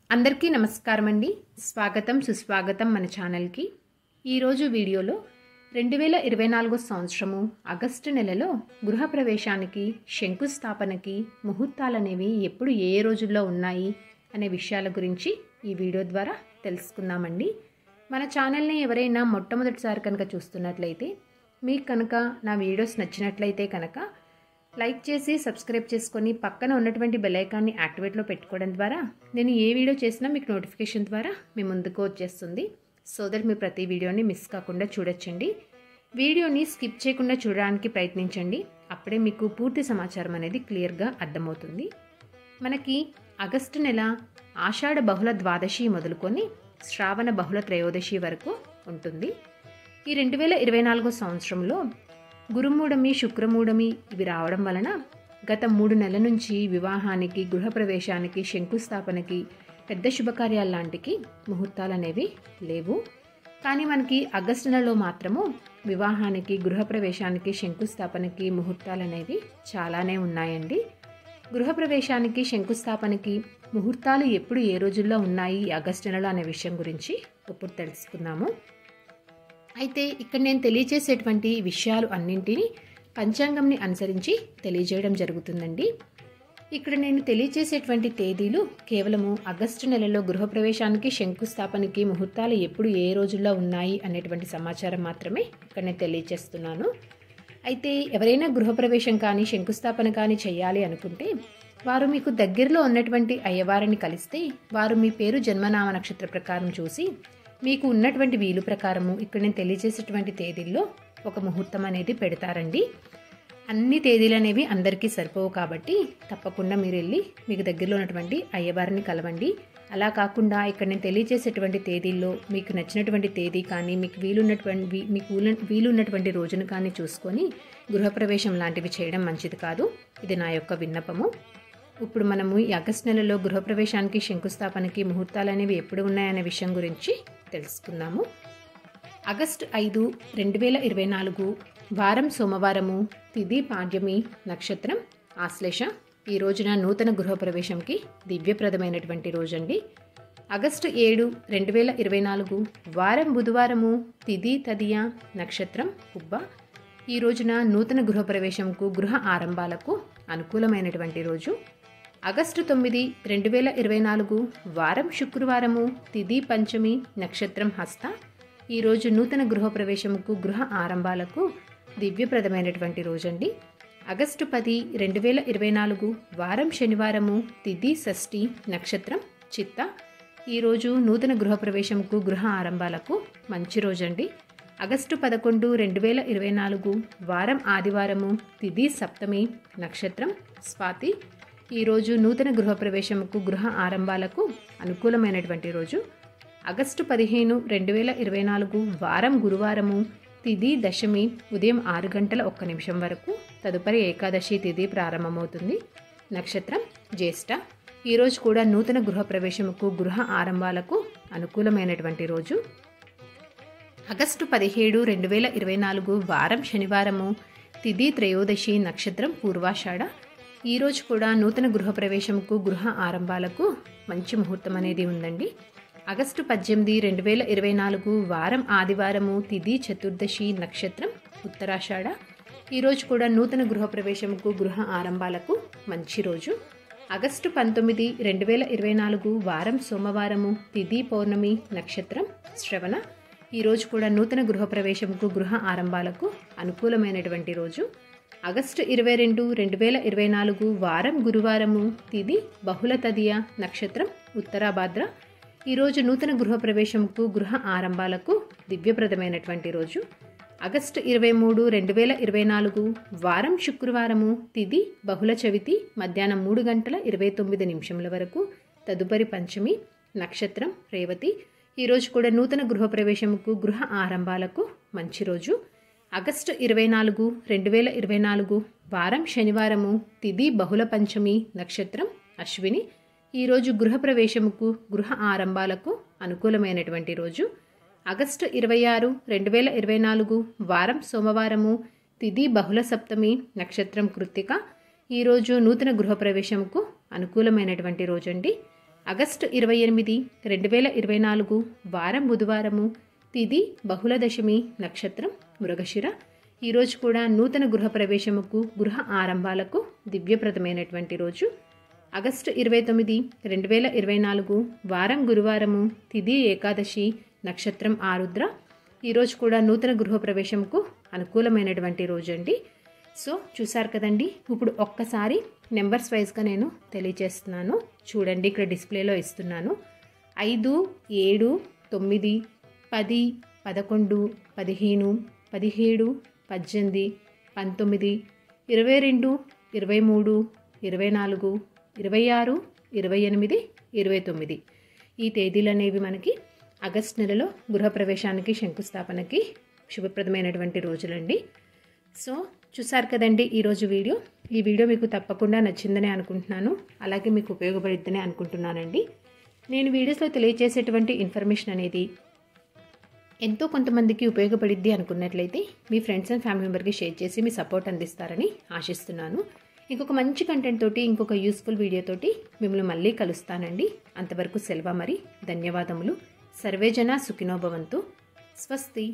అందరికీ నమస్కారం అండి. స్వాగతం సుస్వాగతం మన ఛానల్కి. ఈరోజు వీడియోలో 2024 సంవత్సరము ఆగస్టు నెలలో గృహప్రవేశానికి శంకుస్థాపనకి ముహూర్తాలనేవి ఎప్పుడు ఏ రోజుల్లో ఉన్నాయి అనే విషయాల గురించి ఈ వీడియో ద్వారా తెలుసుకుందామండి. మన ఛానల్ని ఎవరైనా మొట్టమొదటిసారి కనుక చూస్తున్నట్లయితే మీకు కనుక నా వీడియోస్ నచ్చినట్లయితే కనుక లైక్ చేసి సబ్స్క్రైబ్ చేసుకొని పక్కన ఉన్నటువంటి బెల్ ఐకాన్ని యాక్టివేట్లో పెట్టుకోవడం ద్వారా నేను ఏ వీడియో చేసినా మీకు నోటిఫికేషన్ ద్వారా మీ ముందుకు వచ్చేస్తుంది. సో దట్ మీ ప్రతి వీడియోని మిస్ కాకుండా చూడొచ్చండి. వీడియోని స్కిప్ చేయకుండా చూడడానికి ప్రయత్నించండి. అప్పుడే మీకు పూర్తి సమాచారం అనేది క్లియర్గా అర్థమవుతుంది. మనకి ఆగస్టు నెల ఆషాఢ బహుళ ద్వాదశి మొదలుకొని శ్రావణ బహుళ త్రయోదశి వరకు ఉంటుంది. ఈ 2024 సంవత్సరంలో గురుమూఢమి శుక్రమూఢమి ఇవి రావడం వలన గత 3 నెలల నుంచి వివాహానికి గృహప్రవేశానికి శంకుస్థాపనకి పెద్ద శుభకార్యాల లాంటికి ముహూర్తాలు అనేవి లేవు. కానీ మనకి ఆగస్టు నెలలో మాత్రము వివాహానికి గృహప్రవేశానికి శంకుస్థాపనకి ముహూర్తాలు అనేవి చాలానే ఉన్నాయండి. గృహప్రవేశానికి శంకుస్థాపనకి ముహూర్తాలు ఎప్పుడు ఏ రోజుల్లో ఉన్నాయి ఆగస్టు నెలలో అనే విషయం గురించి ఇప్పుడు తెలుసుకుందాము. అయితే ఇక్కడ నేను తెలియజేసేటువంటి విషయాలు అన్నింటినీ పంచాంగంని అనుసరించి తెలియజేయడం జరుగుతుందండి. ఇక్కడ నేను తెలియజేసేటువంటి తేదీలు కేవలము ఆగస్టు నెలలో గృహప్రవేశానికి శంకుస్థాపనకి ముహూర్తాలు ఎప్పుడు ఏ రోజుల్లో ఉన్నాయి అనేటువంటి సమాచారం మాత్రమే ఇక్కడ నేను తెలియజేస్తున్నాను. అయితే ఎవరైనా గృహప్రవేశం కానీ శంకుస్థాపన కానీ చేయాలి అనుకుంటే వారు మీకు దగ్గరలో ఉన్నటువంటి అయ్యవారిని కలిస్తే వారు మీ పేరు జన్మనామ నక్షత్ర ప్రకారం చూసి మీకు ఉన్నటువంటి వీలు ప్రకారము ఇక్కడ నేను తెలియజేసేటువంటి తేదీల్లో ఒక ముహూర్తం అనేది పెడతారండి. అన్ని తేదీలు అనేవి అందరికీ సరిపోవు కాబట్టి తప్పకుండా మీరు వెళ్ళి మీకు దగ్గరలో ఉన్నటువంటి అయ్యవారిని కలవండి. అలా కాకుండా ఇక్కడ నేను తెలియజేసేటువంటి తేదీల్లో మీకు నచ్చినటువంటి తేదీ కానీ మీకు వీలున్నటువంటి రోజును కానీ చూసుకొని గృహప్రవేశం లాంటివి చేయడం మంచిది కాదు. ఇది నా యొక్క విన్నపము. ఇప్పుడు మనము ఈ ఆగస్టు నెలలో గృహప్రవేశానికి శంకుస్థాపనకి ముహూర్తాలు అనేవి ఎప్పుడు ఉన్నాయనే విషయం గురించి తెలుసుకుందాము. ఆగస్టు 5, 2024 వారం సోమవారము, తిథి పాడ్యమి, నక్షత్రం ఆశ్లేష. ఈ రోజున నూతన గృహప్రవేశంకి దివ్యప్రదమైనటువంటి రోజండి. ఆగస్టు 7, 2024 వారం బుధవారము, తిథి తదియ, నక్షత్రం ఉబ్బ. ఈ రోజున నూతన గృహప్రవేశంకు గృహ ఆరంభాలకు అనుకూలమైనటువంటి రోజు. ఆగస్టు 9, 2024 వారం శుక్రవారము, తిథి పంచమి, నక్షత్రం హస్త. ఈరోజు నూతన గృహప్రవేశముకు గృహ ఆరంభాలకు దివ్యప్రదమైనటువంటి రోజండి. ఆగస్టు 10, 2024 వారం శనివారము, తిథి షష్ఠి, నక్షత్రం చిత్త. ఈరోజు నూతన గృహప్రవేశముకు గృహ ఆరంభాలకు మంచి రోజండి. ఆగస్టు 11, 2024 వారం ఆదివారము, తిథి సప్తమి, నక్షత్రం స్వాతి. ఈరోజు నూతన గృహప్రవేశముకు గృహ ఆరంభాలకు అనుకూలమైనటువంటి రోజు. ఆగస్టు 15, 2024 వారం గురువారము, తిథి దశమి ఉదయం 6:01 వరకు. తదుపరి ఏకాదశి తిథి ప్రారంభమవుతుంది. నక్షత్రం జ్యేష్ఠ. ఈరోజు కూడా నూతన గృహప్రవేశముకు గృహ ఆరంభాలకు అనుకూలమైనటువంటి రోజు. ఆగస్టు 17, 2024 వారం శనివారము, తిథి త్రయోదశి, నక్షత్రం పూర్వాషాఢ. ఈరోజు కూడా నూతన గృహప్రవేశముకు గృహ ఆరంభాలకు మంచి ముహూర్తం అనేది ఉందండి. ఆగస్టు 18, 2024 వారం ఆదివారము, తిథి చతుర్దశి, నక్షత్రం ఉత్తరాషాఢ. ఈరోజు కూడా నూతన గృహప్రవేశముకు గృహ ఆరంభాలకు మంచి రోజు. ఆగస్టు 19, 2024 వారం సోమవారము, తిథి పౌర్ణమి, నక్షత్రం శ్రవణ. ఈరోజు కూడా నూతన గృహప్రవేశముకు గృహ ఆరంభాలకు అనుకూలమైనటువంటి రోజు. ఆగస్టు 22, 2024 వారం గురువారము, తిథి బహుళ తదియ, నక్షత్రం ఉత్తరాభాద్ర. ఈరోజు నూతన గృహప్రవేశముకు గృహ ఆరంభాలకు దివ్యప్రదమైనటువంటి రోజు. ఆగస్టు 23, 2024 వారం శుక్రవారము, తిథి బహుళ చవితి మధ్యాహ్నం 3:29 వరకు. తదుపరి పంచమి, నక్షత్రం రేవతి. ఈరోజు కూడా నూతన గృహప్రవేశముకు గృహ ఆరంభాలకు మంచి రోజు. ఆగస్టు 24, 2024 వారం శనివారము, తిథి బహుళ పంచమి, నక్షత్రం అశ్విని. ఈరోజు గృహప్రవేశముకు గృహ ఆరంభాలకు అనుకూలమైనటువంటి రోజు. ఆగస్టు 26, 2024 వారం సోమవారము, తిథి బహుళ సప్తమి, నక్షత్రం కృత్తిక. ఈరోజు నూతన గృహప్రవేశముకు అనుకూలమైనటువంటి రోజండి. ఆగస్టు 28, 2024 వారం బుధవారము, తిథి బహుళదశమి, నక్షత్రం మృగశిర. ఈరోజు కూడా నూతన గృహ ప్రవేశముకు, గృహ ఆరంభాలకు దివ్యప్రదమైనటువంటి రోజు. ఆగస్టు 29, 2024 వారం గురువారము, తిథి ఏకాదశి, నక్షత్రం ఆరుద్ర. ఈరోజు కూడా నూతన గృహ ప్రవేశంకు అనుకూలమైనటువంటి రోజు అండి. సో చూసారు కదండి. ఇప్పుడు ఒక్కసారి నెంబర్స్ వైజ్గా నేను తెలియజేస్తున్నాను. చూడండి, ఇక్కడ డిస్ప్లేలో ఇస్తున్నాను. 5, 7, 9, 10, 11, 15, 17, 18, 19, 22, 23, 24, 26, 28, 29 ఈ తేదీలు అనేవి మనకి ఆగస్ట్ నెలలో గృహప్రవేశానికి, శంకుస్థాపనకి శుభప్రదమైనటువంటి రోజులండి. సో చూసారు కదండి ఈరోజు వీడియో. ఈ వీడియో మీకు తప్పకుండా నచ్చిందని అనుకుంటున్నాను, అలాగే మీకు ఉపయోగపడిద్దని అనుకుంటున్నానండి. నేను వీడియోస్లో తెలియజేసేటువంటి ఇన్ఫర్మేషన్ అనేది ఎంతో కొంతమందికి ఉపయోగపడిద్ది అనుకున్నట్లయితే మీ ఫ్రెండ్స్ అండ్ ఫ్యామిలీ మెంబర్కి షేర్ చేసి మీ సపోర్ట్ అందిస్తారని ఆశిస్తున్నాను. ఇంకొక మంచి కంటెంట్ తోటి, ఇంకొక యూస్ఫుల్ వీడియోతోటి మిమ్మల్ని మళ్ళీ కలుస్తానండి. అంతవరకు సెలవు మరి. ధన్యవాదములు. సర్వేజన సుఖినో భవంతు. స్వస్తి.